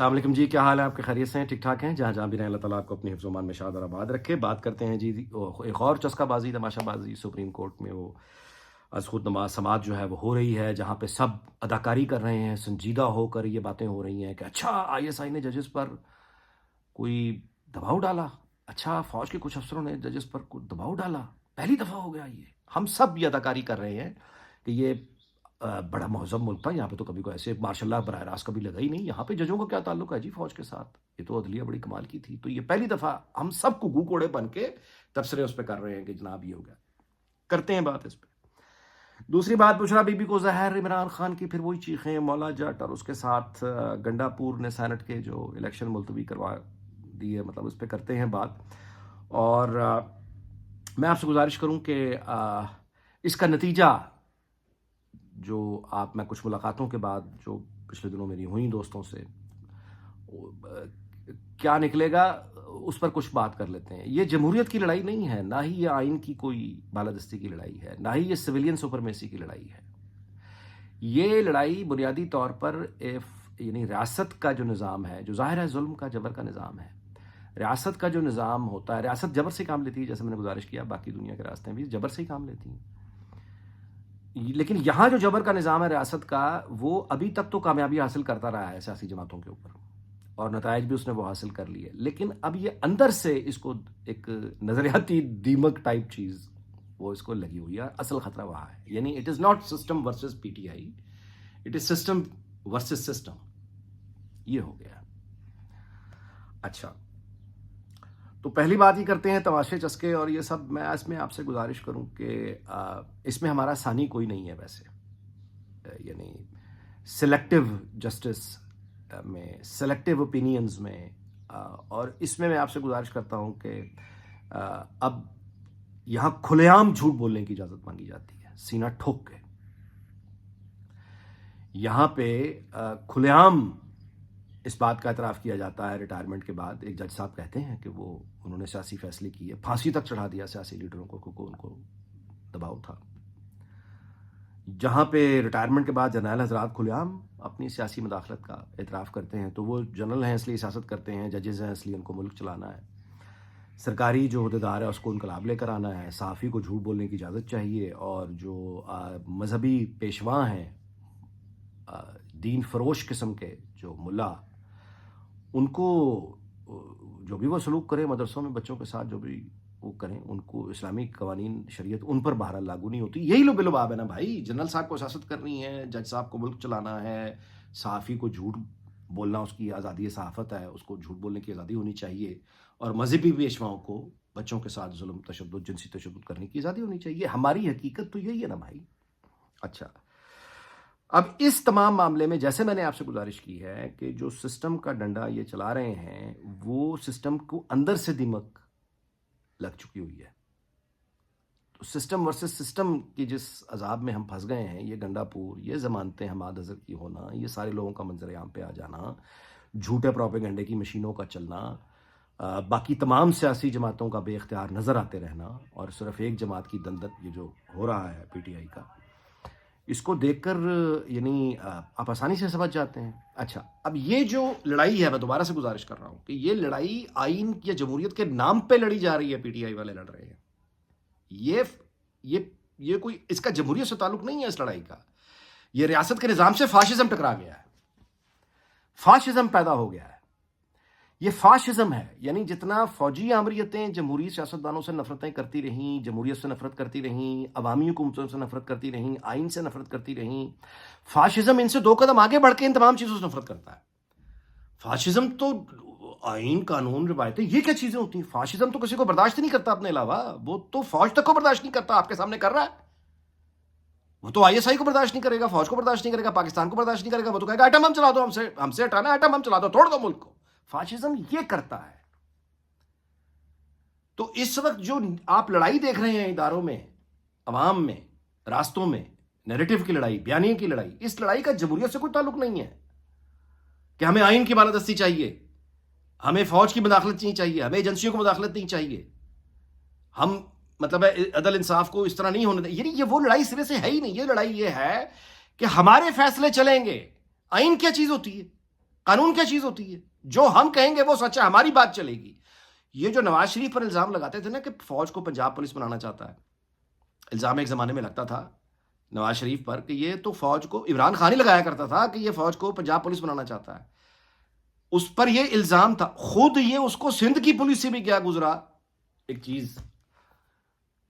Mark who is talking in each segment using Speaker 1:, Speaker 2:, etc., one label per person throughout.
Speaker 1: السلام علیکم جی، کیا حال ہے آپ کے؟ خیریت سے ہیں؟ ٹھیک ٹھاک ہیں؟ جہاں جہاں بھی رہیں اللہ تعالیٰ آپ کو اپنی حفظ و امان میں شاد اور آباد رکھے۔ بات کرتے ہیں جی ایک اور چسکا بازی، تماشا بازی سپریم کورٹ میں، وہ از خود نماز سماعت جو ہے وہ ہو رہی ہے، جہاں پہ سب اداکاری کر رہے ہیں، سنجیدہ ہو کر یہ باتیں ہو رہی ہیں کہ اچھا آئی ایس آئی نے ججز پر کوئی دباؤ ڈالا، اچھا فوج کے کچھ افسروں نے ججز پر کوئی دباؤ ڈالا، پہلی دفعہ ہو گیا یہ۔ ہم سب یہ اداکاری کر رہے ہیں کہ یہ بڑا مہذب ملک تھا، یہاں پہ تو کبھی کوئی ایسے ماشاء اللہ براہ راست کبھی لگا ہی نہیں، یہاں پہ ججوں کا کیا تعلق ہے جی فوج کے ساتھ، یہ تو عدلیہ بڑی کمال کی تھی۔ تو یہ پہلی دفعہ ہم سب کو گو کوڑے بن کے تبصرے اس پہ کر رہے ہیں کہ جناب یہ ہو گیا، کرتے ہیں بات اس پہ۔ دوسری بات بشرا بی بی کو زہر، عمران خان کی پھر وہی چیخیں، مولا جٹ، اور اس کے ساتھ گنڈا پور نے سینٹ کے جو الیکشن ملتوی کروا دیے، مطلب اس پہ کرتے ہیں بات۔ اور میں آپ سے گزارش کروں کہ اس کا نتیجہ جو میں کچھ ملاقاتوں کے بعد جو پچھلے دنوں میری ہوئیں دوستوں سے، کیا نکلے گا اس پر کچھ بات کر لیتے ہیں۔ یہ جمہوریت کی لڑائی نہیں ہے، نہ ہی یہ آئین کی کوئی بالادستی کی لڑائی ہے، نہ ہی یہ سویلین سپرمیسی کی لڑائی ہے۔ یہ لڑائی بنیادی طور پر یعنی ریاست کا جو نظام ہے، جو ظاہر ہے ظلم کا، جبر کا نظام ہے۔ ریاست کا جو نظام ہوتا ہے، ریاست جبر سے کام لیتی ہے، جیسے میں نے گزارش کیا باقی دنیا کے راستیں بھی جبر سے ہی کام لیتی ہیں، لیکن یہاں جو جبر کا نظام ہے ریاست کا، وہ ابھی تک تو کامیابی حاصل کرتا رہا ہے سیاسی جماعتوں کے اوپر، اور نتائج بھی اس نے وہ حاصل کر لیے، لیکن اب یہ اندر سے اس کو ایک نظریاتی دیمک ٹائپ چیز وہ اس کو لگی ہوئی ہے۔ اصل خطرہ وہاں ہے، یعنی it is not system versus P T I, it is system versus system, یہ ہو گیا۔ اچھا، تو پہلی بات یہ کرتے ہیں تماشے چسکے اور یہ سب۔ میں اس میں آپ سے گزارش کروں کہ اس میں ہمارا ثانی کوئی نہیں ہے ویسے، یعنی سلیکٹیو جسٹس میں، سلیکٹیو اوپینینز میں، اور اس میں آپ سے گزارش کرتا ہوں کہ اب یہاں کھلے عام جھوٹ بولنے کی اجازت مانگی جاتی ہے، سینہ ٹھوک کے۔ یہاں پہ کھلے عام اس بات کا اعتراف کیا جاتا ہے ریٹائرمنٹ کے بعد۔ ایک جج صاحب کہتے ہیں کہ انہوں نے سیاسی فیصلے کیے، پھانسی تک چڑھا دیا سیاسی لیڈروں کو کیونکہ ان کو دباؤ تھا۔ جہاں پہ ریٹائرمنٹ کے بعد جرنیل حضرات کھلے عام اپنی سیاسی مداخلت کا اعتراف کرتے ہیں، تو وہ جنرل ہیں اس لیے سیاست کرتے ہیں، ججز ہیں اس لیے ان کو ملک چلانا ہے، سرکاری جو عہدیدار ہے اس کو انقلاب لے کر آنا ہے، صحافی کو جھوٹ بولنے کی اجازت چاہیے، اور جو مذہبی پیشواں ہیں، دین فروش قسم کے جو ملا، ان کو جو بھی وہ سلوک کریں مدرسوں میں بچوں کے ساتھ، جو بھی وہ کریں، ان کو اسلامی قوانین شریعت ان پر بہرحال لاگو نہیں ہوتی۔ یہی لب لباب ہے نا بھائی، جنرل صاحب کو سیاست کرنی ہے، جج صاحب کو ملک چلانا ہے، صحافی کو جھوٹ بولنا اس کی آزادی صحافت ہے، اس کو جھوٹ بولنے کی آزادی ہونی چاہیے، اور مذہبی پیشواؤں کو بچوں کے ساتھ ظلم، تشدد، جنسی تشدد کرنے کی آزادی ہونی چاہیے۔ ہماری حقیقت تو یہی ہے نا بھائی۔ اچھا، اب اس تمام معاملے میں جیسے میں نے آپ سے گزارش کی ہے کہ جو سسٹم کا ڈنڈا یہ چلا رہے ہیں، وہ سسٹم کو اندر سے دیمک لگ چکی ہوئی ہے۔ تو سسٹم ورسز سسٹم کی جس عذاب میں ہم پھنس گئے ہیں، یہ گنڈا پور، یہ ضمانتیں حماد اظہر کی ہونا، یہ سارے لوگوں کا منظر عام پہ آ جانا، جھوٹے پروپیگنڈے کی مشینوں کا چلنا، باقی تمام سیاسی جماعتوں کا بے اختیار نظر آتے رہنا، اور صرف ایک جماعت کی دندن یہ جو ہو رہا ہے پی ٹی آئی کا، اس کو دیکھ کر یعنی آپ آسانی سے سمجھ جاتے ہیں۔ اچھا، اب یہ جو لڑائی ہے، میں دوبارہ سے گزارش کر رہا ہوں کہ یہ لڑائی آئین یا جمہوریت کے نام پہ لڑی جا رہی ہے، پی ٹی آئی والے لڑ رہے ہیں۔ یہ کوئی اس کا جمہوریت سے تعلق نہیں ہے اس لڑائی کا، یہ ریاست کے نظام سے فاشزم ٹکرا گیا ہے، فاشزم پیدا ہو گیا ہے۔ یہ فاشزم ہے، یعنی جتنا فوجی آمریتیں جمہوری سیاستدانوں سے نفرتیں کرتی رہیں، جمہوریت سے نفرت کرتی رہیں، عوامی حکومتوں سے نفرت کرتی رہیں، آئین سے نفرت کرتی رہیں، فاشزم ان سے 2 قدم آگے بڑھ کے ان تمام چیزوں سے نفرت کرتا ہے۔ فاشزم تو آئین، قانون، روایتیں، یہ کیا چیزیں ہوتی ہیں؟ فاشزم تو کسی کو برداشت نہیں کرتا اپنے علاوہ، وہ تو فوج تک کو برداشت نہیں کرتا، آپ کے سامنے کر رہا ہے، وہ تو آئی ایس آئی کو برداشت نہیں کرے گا، فوج کو برداشت نہیں کرے گا، پاکستان کو برداشت نہیں کرے گا، وہ تو کہے گا ایٹم ہم چلا دو، ہم سے ہٹانا ایٹم ہم چلا دو، توڑ دو ملک کو۔ فاشزم یہ کرتا ہے۔ تو اس وقت جو آپ لڑائی دیکھ رہے ہیں اداروں میں، عوام میں، راستوں میں، نیریٹو کی لڑائی، بیانیے کی لڑائی، اس لڑائی کا جمہوریت سے کوئی تعلق نہیں ہے کہ ہمیں آئین کی بالادستی چاہیے، ہمیں فوج کی مداخلت نہیں چاہیے، ہمیں ایجنسیوں کو مداخلت نہیں چاہیے، ہم مطلب عدل انصاف کو اس طرح نہیں ہونے دیں۔ یعنی یہ وہ لڑائی سرے سے ہے ہی نہیں۔ یہ لڑائی یہ ہے کہ ہمارے فیصلے چلیں گے۔ آئین کیا چیز ہوتی ہے؟ قانون کیا چیز ہوتی ہے؟ جو ہم کہیں گے وہ سچ ہے، ہماری بات چلے گی. یہ جو نواز شریف پر الزام لگاتے تھے نا کہ فوج کو پنجاب پولیس بنانا چاہتا ہے، الزام ایک زمانے میں لگتا تھا نواز شریف پر کہ یہ تو فوج کو، عمران خان ہی لگایا کرتا تھا کہ یہ فوج کو پنجاب پولیس بنانا چاہتا ہے. اس پر یہ الزام تھا، خود یہ اس کو سندھ کی پولیس سے بھی کیا گزرا، ایک چیز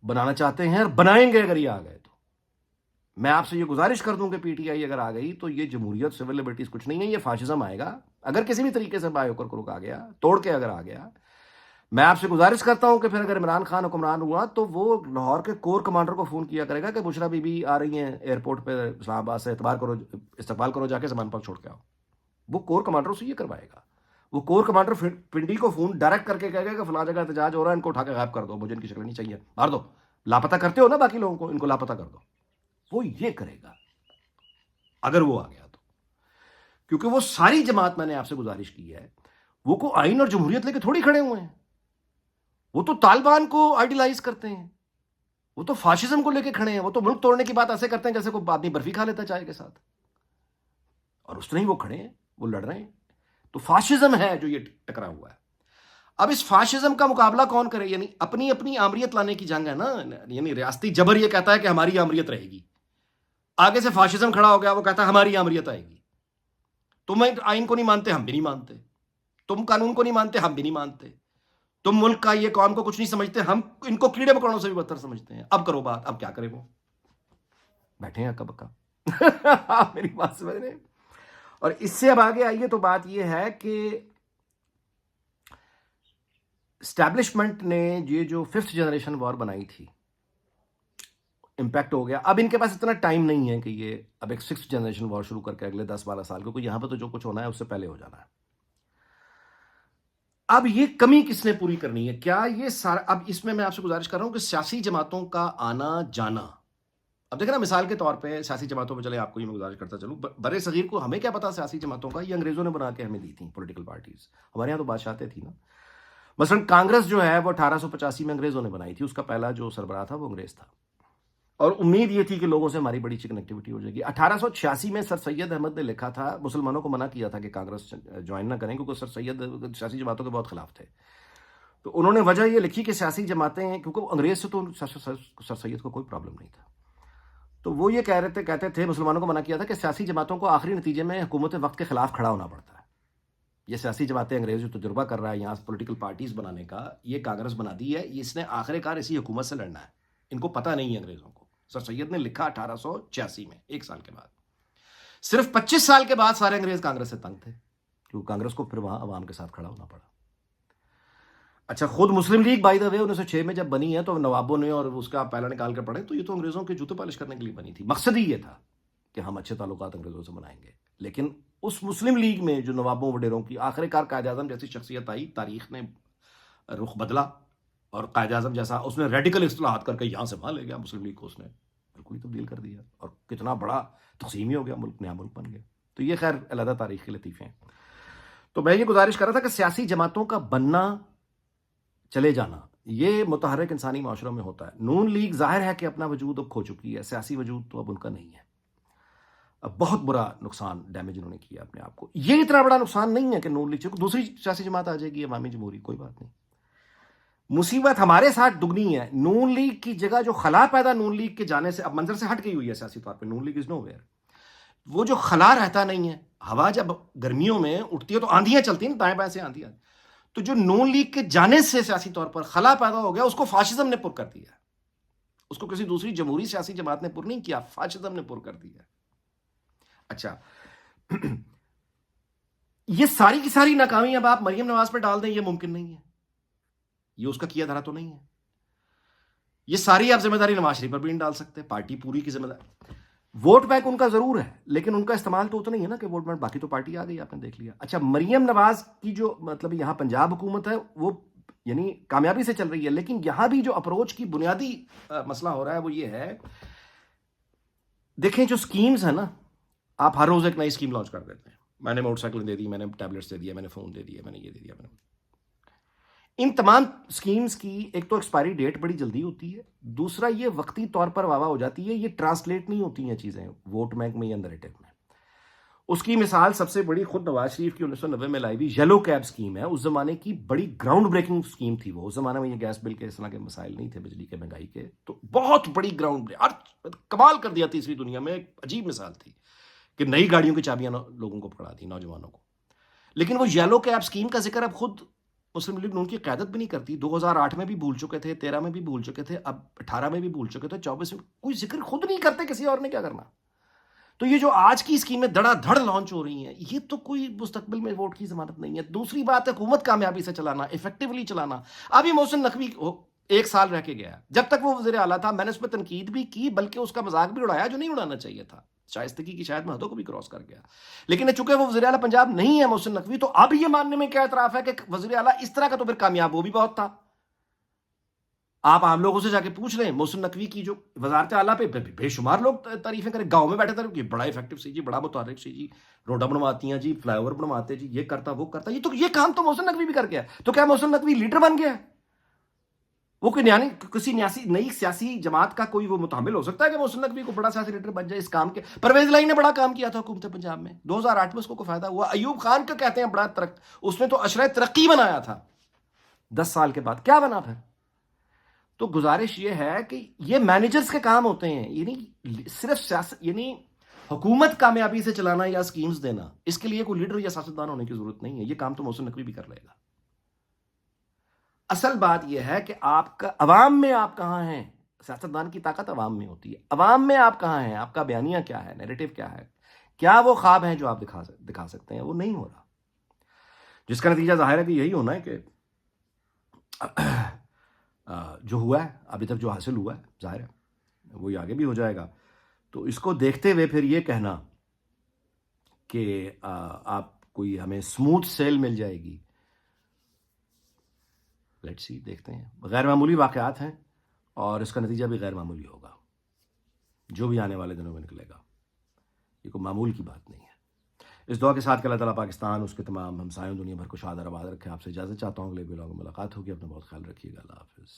Speaker 1: بنانا چاہتے ہیں اور بنائیں گے اگر یہ آ گئے تو. میں آپ سے یہ گزارش کر دوں کہ پی ٹی آئی اگر آ گئی تو یہ جمہوریت سول لبرٹیز کچھ نہیں ہے، یہ فاشزم آئے گا اگر کسی بھی طریقے سے بایوکر کو رکا گیا، توڑ کے اگر آ گیا. میں آپ سے گزارش کرتا ہوں کہ پھر اگر عمران خان حکمران ہوا تو وہ لاہور کے کور کمانڈر کو فون کیا کرے گا کہ بشرا بی بی آ رہی ہیں ایئرپورٹ پہ اسلام آباد سے، استقبال کرو، جا کے زمان پاک چھوڑ کے آؤ. وہ کور کمانڈر سے یہ کروائے گا. وہ کور کمانڈر پنڈی کو فون ڈائریکٹ کر کے کہے گا کہ فلاں جگہ احتجاج ہو رہا ہے، ان کو اٹھا کے غائب کر دو، مجھے ان کی شکل نہیں چاہیے، مار دو. لاپتہ کرتے ہو نا باقی لوگوں کو، ان کو لاپتہ کر دو. وہ یہ کرے گا اگر وہ آ گیا تو. کیونکہ وہ ساری جماعت، میں نے آپ سے گزارش کی ہے، وہ کو آئین اور جمہوریت لے کے تھوڑی کھڑے ہوئے ہیں. وہ تو طالبان کو آئیڈیلائز کرتے ہیں، وہ تو فاشزم کو لے کے کھڑے ہیں. وہ تو ملک توڑنے کی بات ایسے کرتے ہیں جیسے کوئی آدمی برفی کھا لیتا چائے کے ساتھ، اور اس طرح ہی وہ کھڑے ہیں، وہ لڑ رہے ہیں. تو فاشزم ہے جو یہ ٹکرا ہوا ہے. اب اس فاشزم کا مقابلہ کون کرے؟ یعنی اپنی اپنی آمریت لانے کی جنگ ہے نا. یعنی ریاستی جبر یہ کہتا ہے کہ ہماری آمریت رہے گی، آگے سے فاشزم کھڑا ہو گیا، وہ کہتا ہے ہماری آمریت آئے گی. تم آئین کو نہیں مانتے، ہم بھی نہیں مانتے. تم قانون کو نہیں مانتے، ہم بھی نہیں مانتے. تم ملک کا، یہ قوم کو کچھ نہیں سمجھتے، ہم ان کو کیڑے مکوڑوں سے بھی بدتر سمجھتے ہیں. اب کرو بات. اب کیا کرے؟ وہ بیٹھے ہیں اکا بکا. میری بات سمجھ رہے ہیں؟ اور اس سے اب آگے آئیے تو بات یہ ہے کہ اسٹیبلشمنٹ نے یہ جو 5th جنریشن وار بنائی تھی، امپیکٹ ہو گیا. اب ان کے پاس اتنا ٹائم نہیں ہے کہ یہ اب ایک 6th جنریشن وار شروع کر کے اگلے 10-12 سال کو، یہاں پہ تو جو کچھ ہونا ہے اس سے پہلے ہو جانا ہے. اب یہ کمی کس نے پوری کرنی ہے؟ کیا یہ سارا، اب اس میں آپ سے گزارش کر رہا ہوں کہ سیاسی جماعتوں کا آنا جانا. اب دیکھیں نا، مثال کے طور پہ سیاسی جماعتوں پہ چلے، آپ کو یہ میں گزارش کرتا چلوں، برے صغیر کو ہمیں کیا پتا سیاسی جماعتوں کا؟ یہ انگریزوں نے بنا کے ہمیں دی تھیں پولیٹیکل پارٹیز. ہمارے یہاں تو بادشاہتیں تھیں نا. مثلا کانگریس جو ہے وہ 1885 میں انگریزوں نے بنائی تھی، اس کا پہلا جو سربراہ تھا وہ انگریز تھا، اور امید یہ تھی کہ لوگوں سے ہماری بڑی اچھی کنیکٹیوٹی ہو جائے گی. 1886 میں سر سید احمد نے لکھا تھا، مسلمانوں کو منع کیا تھا کہ کانگریس جوائن نہ کریں، کیونکہ سر سید سیاسی جماعتوں کے بہت خلاف تھے. تو انہوں نے وجہ یہ لکھی کہ سیاسی جماعتیں، کیونکہ انگریز سے تو سر سید کو کوئی پرابلم نہیں تھا، تو وہ یہ کہتے تھے، مسلمانوں کو منع کیا تھا کہ سیاسی جماعتوں کو آخری نتیجے میں حکومت وقت کے خلاف کھڑا ہونا پڑتا ہے. یہ سیاسی جماعتیں، انگریز جو تجربہ کر رہا ہے یہاں پولیٹیکل پارٹیز بنانے کا، یہ کانگریس بنا دی ہے، اس نے آخر کار اسی حکومت سے لڑنا ہے. ان کو پتہ نہیں ہے انگریزوں کو. سر سید نے لکھا 1886 میں، 1 سال کے بعد. صرف 25 سال کے بعد سارے انگریز کانگریس سے تنگ تھے، کیونکہ کانگریس کو پھر وہاں عوام کے ساتھ کھڑا ہونا پڑا. اچھا، خود مسلم لیگ بائی دا وے 1906 میں جب بنی ہے تو نوابوں نے، اور اس کا پہلا نکال کے پڑھیں تو یہ تو انگریزوں کے جوتے پالش کرنے کے لیے بنی تھی. مقصد ہی یہ تھا کہ ہم اچھے تعلقات انگریزوں سے بنائیں گے. لیکن اس مسلم لیگ میں جو نوابوں وڈیروں کی، آخر کار قائد اعظم جیسی شخصیت آئی، تاریخ نے رخ بدلا، اور قائد اعظم جیسا اس نے ریڈیکل اصلاحات کر کے یہاں سے وہاں لے گیا مسلم لیگ کو، اس نے بالکل ہی تبدیل کر دیا، اور کتنا بڑا تقسیم ہی ہو گیا، ملک نیا ملک بن گیا. تو یہ خیر علیحدہ تاریخ کے لطیفے ہیں. تو میں یہ گزارش کر رہا تھا کہ سیاسی جماعتوں کا بننا، چلے جانا، یہ متحرک انسانی معاشروں میں ہوتا ہے. نون لیگ ظاہر ہے کہ اپنا وجود اب کھو چکی ہے، سیاسی وجود تو اب ان کا نہیں ہے. اب بہت برا نقصان، ڈیمیج انہوں نے کیا اپنے آپ کو. یہ اتنا بڑا نقصان نہیں ہے کہ نون لیگ، دوسری سیاسی جماعت آ جائے گی، عوامی جمہوری، کوئی بات نہیں. مصیبت ہمارے ساتھ دگنی ہے. نون لیگ کی جگہ جو خلا پیدا نون لیگ کے جانے سے اب منظر سے ہٹ گئی ہوئی ہے سیاسی طور پہ. نون لیگ از نو ویئر. وہ جو خلا رہتا نہیں ہے، ہوا جب گرمیوں میں اٹھتی ہے تو آندھیاں چلتی ہیں، دائیں بائیں سے آندھیاں. تو جو نون لیگ کے جانے سے سیاسی طور پر خلا پیدا ہو گیا، اس کو فاشزم نے پر کر دیا. اس کو کسی دوسری جمہوری سیاسی جماعت نے پر نہیں کیا، فاشزم نے پر کر دیا. اچھا، یہ ساری کی ساری ناکامی اب آپ مریم نواز پہ ڈال دیں، یہ ممکن نہیں ہے. یہ اس کا کیا دھرا تو نہیں ہے. یہ ساری آپ ذمہ داری نواز شریف پر بھی نہیں ڈال سکتے. پارٹی پوری کی ذمہ داری، ووٹ بینک ان کا ضرور ہے، لیکن ان کا استعمال تو اتنا ہی ہے نا کہ ووٹ بینک. باقی تو پارٹی آ گئی، آپ نے دیکھ لیا. اچھا، مریم نواز کی جو مطلب یہاں پنجاب حکومت ہے وہ یعنی کامیابی سے چل رہی ہے، لیکن یہاں بھی جو اپروچ کی بنیادی مسئلہ ہو رہا ہے وہ یہ ہے، دیکھیں جو سکیمز ہیں نا، آپ ہر روز ایک نئی سکیم لانچ کر دیتے ہیں. میں نے موٹر سائیکل دے دی، میں نے ٹیبلٹس دے دیا، میں نے فون دے دیا، میں نے یہ دے دیا. ان تمام سکیمز کی ایک تو ایکسپائری ڈیٹ بڑی جلدی ہوتی ہے، دوسرا یہ وقتی طور پر واوا ہو جاتی ہے، یہ ٹرانسلیٹ نہیں ہوتی ہیں چیزیں ووٹ بینک میں یا نریٹو میں. اس کی مثال سب سے بڑی خود نواز شریف کی 1990 میں لائی ہوئی یلو کیب اسکیم ہے. اس زمانے کی بڑی گراؤنڈ بریکنگ اسکیم تھی وہ. اس زمانے میں یہ گیس بل کے اس طرح کے مسائل نہیں تھے, بجلی کے, مہنگائی کے, تو بہت بڑی گراؤنڈ کمال کر دیا تیسری دنیا میں. ایک عجیب مثال تھی کہ نئی گاڑیوں کی چابیاں لوگوں کو پکڑا دی, نوجوانوں کو. لیکن وہ یلو کیب اسکیم کا ذکر اب خود مسلم لیگ نون کی قیادت بھی نہیں کرتی. 2008 میں بھی بھول چکے تھے, 13 میں بھی بھول چکے تھے, اب 18 میں بھی بھول چکے تھے, 24 میں کوئی ذکر خود نہیں کرتے, کسی اور نے کیا کرنا. تو یہ جو آج کی اسکیمیں دھڑا دھڑ لانچ ہو رہی ہیں, یہ تو کوئی مستقبل میں ووٹ کی ضمانت نہیں ہے. دوسری بات ہے حکومت کامیابی سے چلانا, افیکٹولی چلانا. اب یہ محسن نقوی 1 سال رہ کے گیا ہے. جب تک وہ وزیر اعلیٰ تھا میں نے اس پہ تنقید بھی کی, بلکہ اس کا مذاق بھی اڑایا جو نہیں اڑانا چاہیے تھا. شائستگی کی شاید حدوں کو بھی کراس کر گیا. لیکن چونکہ وہ وزیر اعلیٰ پنجاب نہیں ہے محسن نقوی, تو اب یہ ماننے میں کیا اعتراف ہے کہ وزیر اعلیٰ اس طرح کا تو پھر کامیاب وہ بھی بہت تھا. آپ عام لوگوں سے جا کے پوچھ لیں, محسن نقوی کی جو وزارت اعلیٰ پہ بے شمار لوگ تعریفیں کریں. گاؤں میں بیٹھے تھے کہ بڑا افیکٹو سی جی, بڑا متحرک سی جی, روڈا بنواتی ہیں جی, فلائی اوور بنواتے جی, یہ کرتا وہ کرتا. یہ کام تو محسن نقوی بھی کر گیا. تو کیا محسن نقوی لیڈر بن گیا ہے؟ وہ کوئی کسی نئی سیاسی جماعت کا کوئی وہ متحمل ہو سکتا ہے کہ محسن نقوی کو بڑا سیاسی لیڈر بن جائے اس کام کے؟ پرویز الہی نے بڑا کام کیا تھا حکومت پنجاب میں, 2008 میں اس کو فائدہ ہوا. ایوب خان کا کہتے ہیں بڑا اس نے تو عشرہ ترقی بنایا تھا 10 سال کے بعد, کیا بنا پھر؟ تو گزارش یہ ہے کہ یہ مینیجرز کے کام ہوتے ہیں, یعنی صرف سیاست, یعنی حکومت کامیابی سے چلانا یا اسکیمز دینا, اس کے لیے کوئی لیڈر یا سیاستدان ہونے کی ضرورت نہیں ہے. یہ کام تو محسن نقوی بھی کر لے گا. اصل بات یہ ہے کہ آپ کا عوام میں آپ کہاں ہیں. سیاستدان کی طاقت عوام میں ہوتی ہے. عوام میں آپ کہاں ہیں, آپ کا بیانیہ کیا ہے, نیریٹو کیا ہے, کیا وہ خواب ہیں جو آپ دکھا سکتے ہیں. وہ نہیں ہو رہا, جس کا نتیجہ ظاہر ہے کہ یہی ہونا ہے کہ جو ہوا ہے ابھی تک, جو حاصل ہوا ہے, ظاہر ہے وہی آگے بھی ہو جائے گا. تو اس کو دیکھتے ہوئے پھر یہ کہنا کہ آپ کوئی ہمیں اسموتھ سیل مل جائے گی, لیٹس سی, دیکھتے ہیں. غیر معمولی واقعات ہیں اور اس کا نتیجہ بھی غیر معمولی ہوگا جو بھی آنے والے دنوں میں نکلے گا. یہ کوئی معمول کی بات نہیں ہے. اس دعا کے ساتھ کہ اللہ تعالیٰ پاکستان, اس کے تمام ہمسایوں, دنیا بھر کو شاد اور آباد رکھے. آپ سے اجازت چاہتا ہوں, اگلے ولاگ میں ملاقات ہوگی. اپنا بہت خیال رکھیے گا. اللہ حافظ.